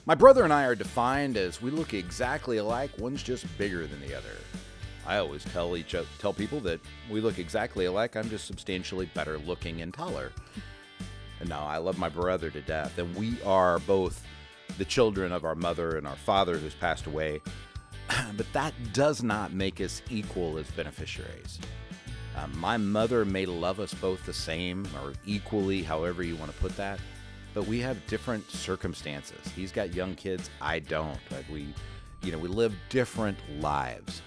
My brother and I are defined as we look exactly alike. One's just bigger than the other. I always tell people that we look exactly alike. I'm just substantially better looking and taller. And now I love my brother to death. And we are both the children of our mother and our father who's passed away. But that does not make us equal as beneficiaries. My mother may love us both the same or equally, however you want to put that. But we have different circumstances. He's got young kids. I don't. We live different lives.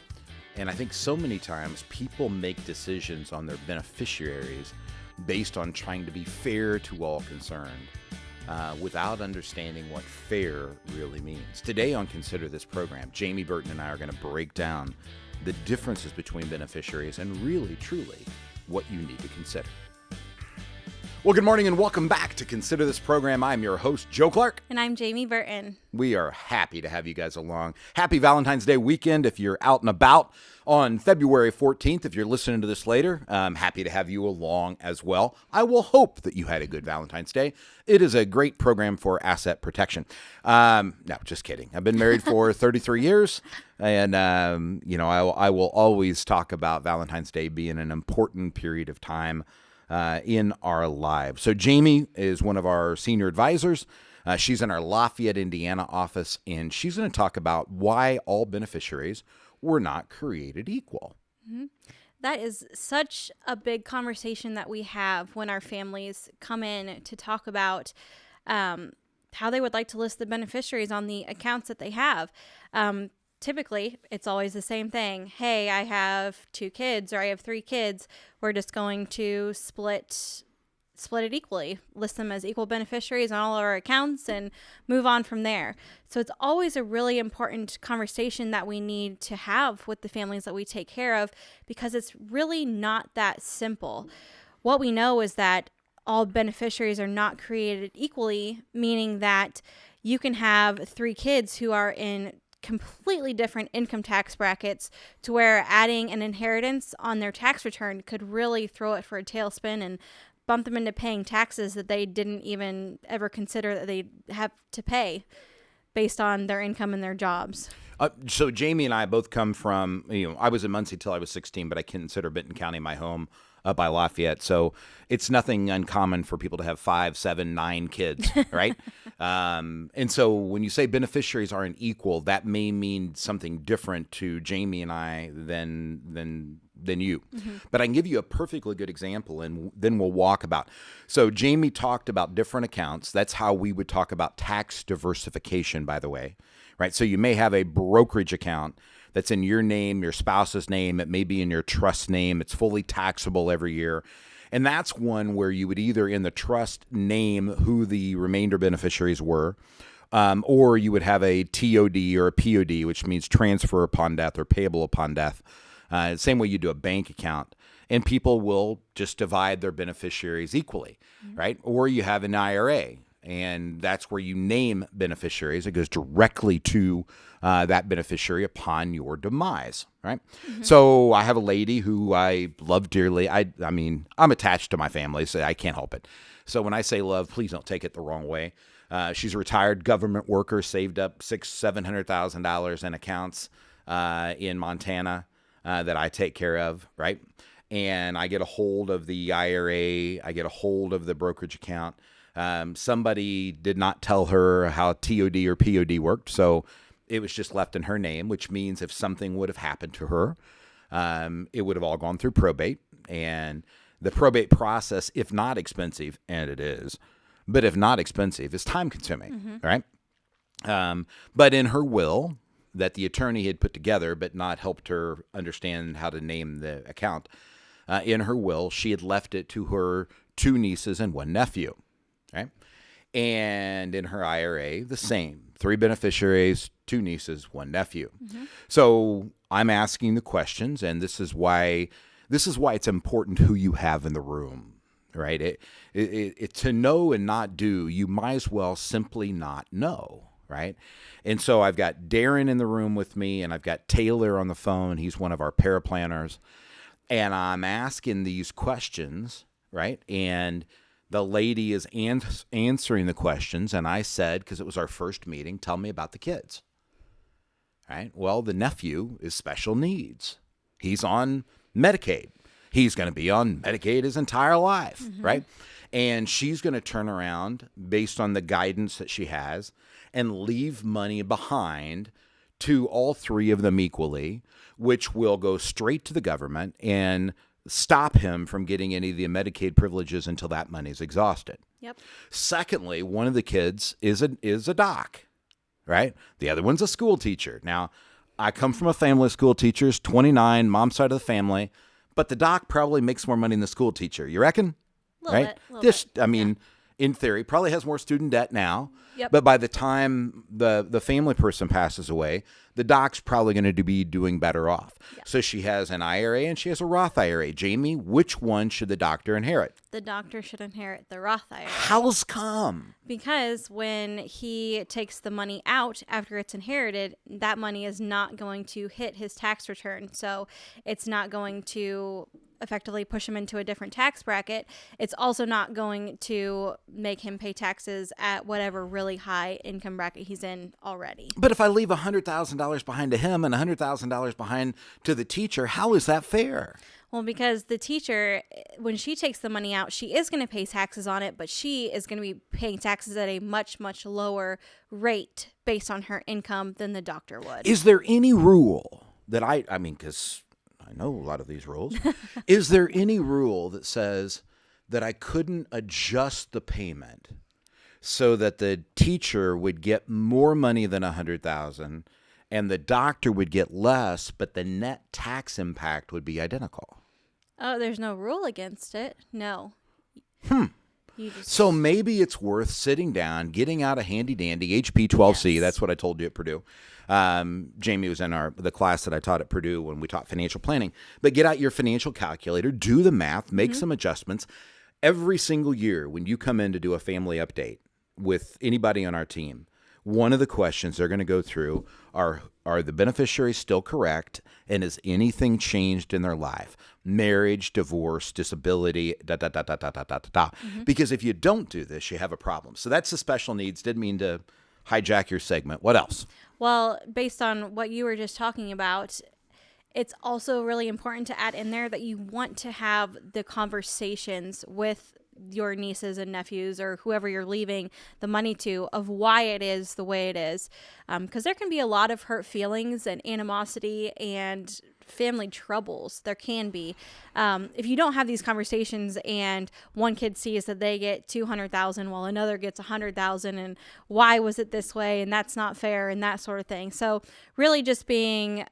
And I think so many times people make decisions on their beneficiaries based on trying to be fair to all concerned, without understanding what fair really means. Today on Consider This program, Jamie, Burton, and I are going to break down the differences between beneficiaries and really, truly, what you need to consider. Well, good morning and welcome back to Consider This program. I'm your host, Joe Clark. And I'm Jamie Burton. We are happy to have you guys along. Happy Valentine's Day weekend if you're out and about on February 14th. If you're listening to this later, I'm happy to have you along as well. I will hope that you had a good Valentine's Day. It is a great program for asset protection. No, just kidding. I've been married for 33 years. And, I will always talk about Valentine's Day being an important period of time in our lives. So Jamie is one of our senior advisors. She's in our Lafayette, Indiana office, and she's going to talk about why all beneficiaries were not created equal. Mm-hmm. That is such a big conversation that we have when our families come in to talk about how they would like to list the beneficiaries on the accounts that they have. Typically, it's always the same thing. Hey, I have 2 kids or I have 3 kids. We're just going to split it equally, list them as equal beneficiaries on all of our accounts and move on from there. So it's always a really important conversation that we need to have with the families that we take care of because it's really not that simple. What we know is that all beneficiaries are not created equally, meaning that you can have 3 kids who are in completely different income tax brackets to where adding an inheritance on their tax return could really throw it for a tailspin and bump them into paying taxes that they didn't even ever consider that they have to pay based on their income and their jobs. So Jamie and I both come from, I was in Muncie till I was 16, but I consider Benton County my home by Lafayette. So it's nothing uncommon for people to have 5, 7, 9 kids, right? And so when you say beneficiaries aren't equal, that may mean something different to Jamie and I than you. Mm-hmm. But I can give you a perfectly good example, and then we'll walk about. So Jamie talked about different accounts. That's how we would talk about tax diversification, by the way, right? So you may have a brokerage account that's in your name, your spouse's name. It may be in your trust name. It's fully taxable every year. And that's one where you would either in the trust name who the remainder beneficiaries were, or you would have a TOD or a POD, which means transfer upon death or payable upon death. Same way you do a bank account. And people will just divide their beneficiaries equally, mm-hmm. right? Or you have an IRA. And that's where you name beneficiaries. It goes directly to that beneficiary upon your demise, right? Mm-hmm. So I have a lady who I love dearly. I mean, I'm attached to my family, so I can't help it. So when I say love, please don't take it the wrong way. She's a retired government worker, saved up $600,000-$700,000 in accounts in Montana that I take care of, right? And I get a hold of the IRA. I get a hold of the brokerage account. Somebody did not tell her how TOD or POD worked, so it was just left in her name, which means if something would have happened to her, it would have all gone through probate. And the probate process, if not expensive, and it is, but if not expensive, is time-consuming, mm-hmm. right? But in her will that the attorney had put together but not helped her understand how to name the account, in her will, she had left it to her 2 nieces and 1 nephew. Right? And in her IRA, the same. 3 beneficiaries, 2 nieces, 1 nephew. Mm-hmm. So I'm asking the questions, and this is why it's important who you have in the room, right? It to know and not do, you might as well simply not know, right? And so I've got Darren in the room with me, and I've got Taylor on the phone. He's one of our paraplanners. And I'm asking these questions, right? And The lady is answering the questions, and I said, because it was our first meeting, tell me about the kids. Right? Well, the nephew is special needs. He's on Medicaid. He's going to be on Medicaid his entire life, right? And she's going to turn around based on the guidance that she has and leave money behind to all three of them equally, which will go straight to the government and stop him from getting any of the Medicaid privileges until that money's exhausted. Yep. Secondly, one of the kids is a doc, right? The other one's a school teacher. Now, I come from a family of school teachers, 29, mom's side of the family, but the doc probably makes more money than the school teacher. You reckon? Little Right? bit. I mean, in theory, probably has more student debt now. Yep. But by the time the family person passes away, the doc's probably going to be doing better off. Yeah. So she has an IRA and she has a Roth IRA. Jamie, which one should the doctor inherit? The doctor should inherit the Roth IRA. How's come? Because when he takes the money out after it's inherited, that money is not going to hit his tax return. So it's not going to effectively push him into a different tax bracket. It's also not going to make him pay taxes at whatever really high income bracket he's in already. But if I leave $100,000 behind to him and $100,000 behind to the teacher, how is that fair? Well, because the teacher, when she takes the money out, she is going to pay taxes on it, but she is going to be paying taxes at a much, much lower rate based on her income than the doctor would. Is there any rule that I mean, because I know a lot of these rules. Is there any rule that says that I couldn't adjust the payment so that the teacher would get more money than $100,000 and the doctor would get less, but the net tax impact would be identical? Oh, there's no rule against it. No. So maybe it's worth sitting down, getting out a handy dandy HP 12C. Yes. That's what I told you at Purdue. Jamie was in the class that I taught at Purdue when we taught financial planning. But get out your financial calculator, do the math, make some adjustments. Every single year when you come in to do a family update with anybody on our team, one of the questions they're going to go through are the beneficiaries still correct, and has anything changed in their life? Marriage, divorce, disability, Because if you don't do this, you have a problem. So that's the special needs. Didn't mean to hijack your segment. What else? Well, based on what you were just talking about, it's also really important to add in there that you want to have the conversations with your nieces and nephews or whoever you're leaving the money to of why it is the way it is. Because there can be a lot of hurt feelings and animosity and family troubles. There can be. If you don't have these conversations and one kid sees that they get $200,000 while another gets $100,000 and why was it this way and that's not fair and that sort of thing. So really just being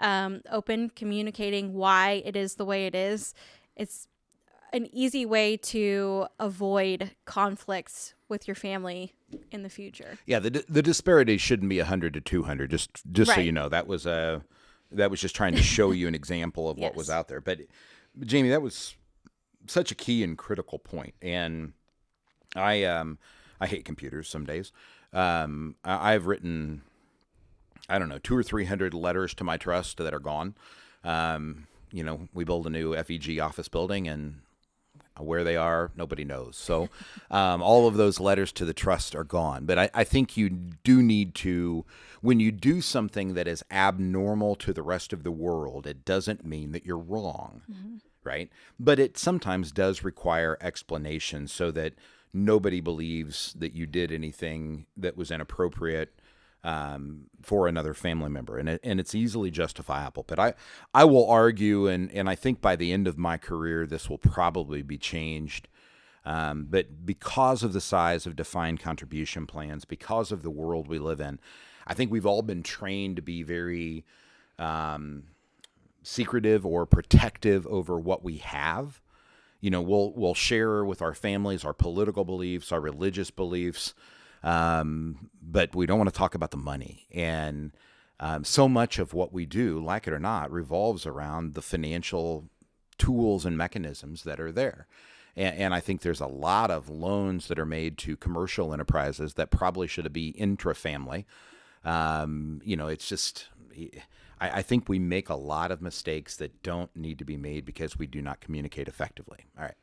open, communicating why it is the way it is. It's an easy way to avoid conflicts with your family in the future. Yeah, the disparity shouldn't be 100 to 200. Just Right. so you know, that was just trying to show you an example of what was out there. But Jamie, that was such a key and critical point. And I hate computers some days. I've written, I don't know, 200 or 300 letters to my trust that are gone. We build a new FEG office building, and where they are, nobody knows. So all of those letters to the trust are gone. But I think you do need to, when you do something that is abnormal to the rest of the world, it doesn't mean that you're wrong, right? But it sometimes does require explanation so that nobody believes that you did anything that was inappropriate for another family member, and it's easily justifiable. But I will argue, and I think by the end of my career, this will probably be changed. But because of the size of defined contribution plans, because of the world we live in, I think we've all been trained to be very secretive or protective over what we have. We'll share with our families our political beliefs, our religious beliefs. But we don't want to talk about the money. And so much of what we do, like it or not, revolves around the financial tools and mechanisms that are there. And I think there's a lot of loans that are made to commercial enterprises that probably should be intra-family. It's just, I think we make a lot of mistakes that don't need to be made because we do not communicate effectively. All right.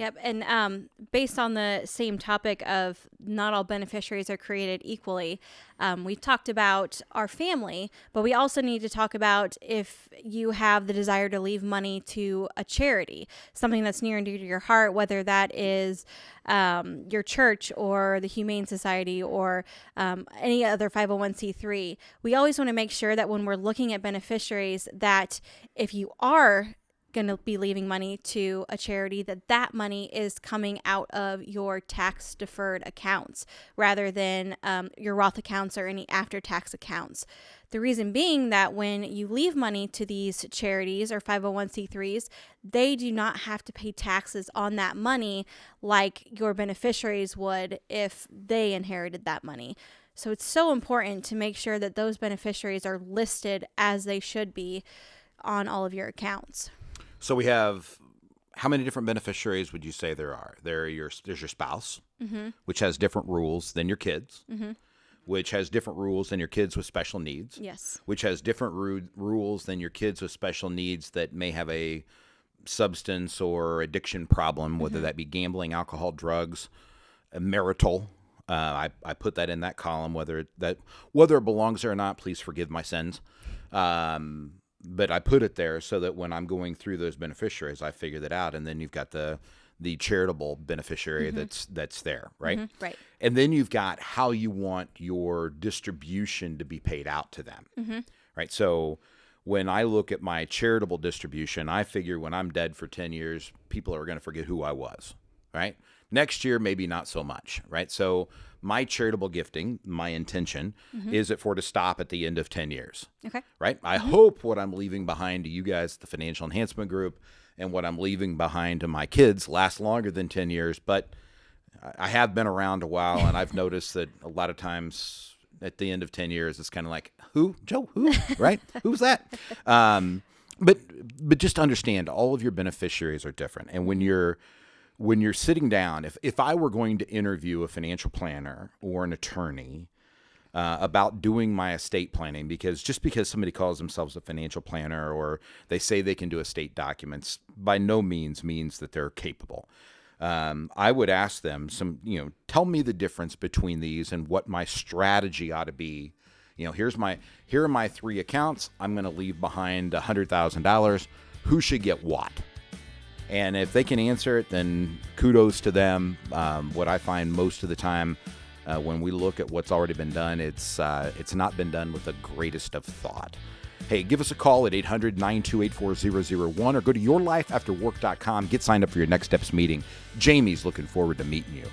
Yep. And based on the same topic of not all beneficiaries are created equally, we've talked about our family, but we also need to talk about if you have the desire to leave money to a charity, something that's near and dear to your heart, whether that is your church or the Humane Society or any other 501c3. We always want to make sure that when we're looking at beneficiaries, that if you are going to be leaving money to a charity, that money is coming out of your tax deferred accounts rather than your Roth accounts or any after tax accounts. The reason being that when you leave money to these charities or 501c3s, they do not have to pay taxes on that money like your beneficiaries would if they inherited that money. So it's so important to make sure that those beneficiaries are listed as they should be on all of your accounts. So we have, how many different beneficiaries would you say there are? There's your spouse, which has different rules than your kids, which has different rules than your kids with special needs. Yes. Which has different rules than your kids with special needs that may have a substance or addiction problem, whether that be gambling, alcohol, drugs, marital. I put that in that column, whether it belongs there or not. Please forgive my sins. But I put it there so that when I'm going through those beneficiaries, I figure that out. And then you've got the charitable beneficiary that's there, right? Right. And then you've got how you want your distribution to be paid out to them, right? So when I look at my charitable distribution, I figure when I'm dead for 10 years, people are going to forget who I was, right? Next year, maybe not so much, right? So my charitable gifting, my intention is for to stop at the end of 10 years. Okay. Right? I hope what I'm leaving behind to you guys, the Financial Enhancement Group, and what I'm leaving behind to my kids lasts longer than 10 years. But I have been around a while, and I've noticed that a lot of times at the end of 10 years, it's kind of like, who? Joe? Who? Right? Who's that? But just understand, all of your beneficiaries are different. And when you're sitting down, if I were going to interview a financial planner or an attorney about doing my estate planning, because just because somebody calls themselves a financial planner or they say they can do estate documents, by no means that they're capable. I would ask them tell me the difference between these and what my strategy ought to be. Here are my 3 accounts. I'm going to leave behind $100,000. Who should get what? And if they can answer it, then kudos to them. What I find most of the time when we look at what's already been done, it's not been done with the greatest of thought. Hey, give us a call at 800-928-4001 or go to yourlifeafterwork.com. Get signed up for your Next Steps meeting. Jamie's looking forward to meeting you.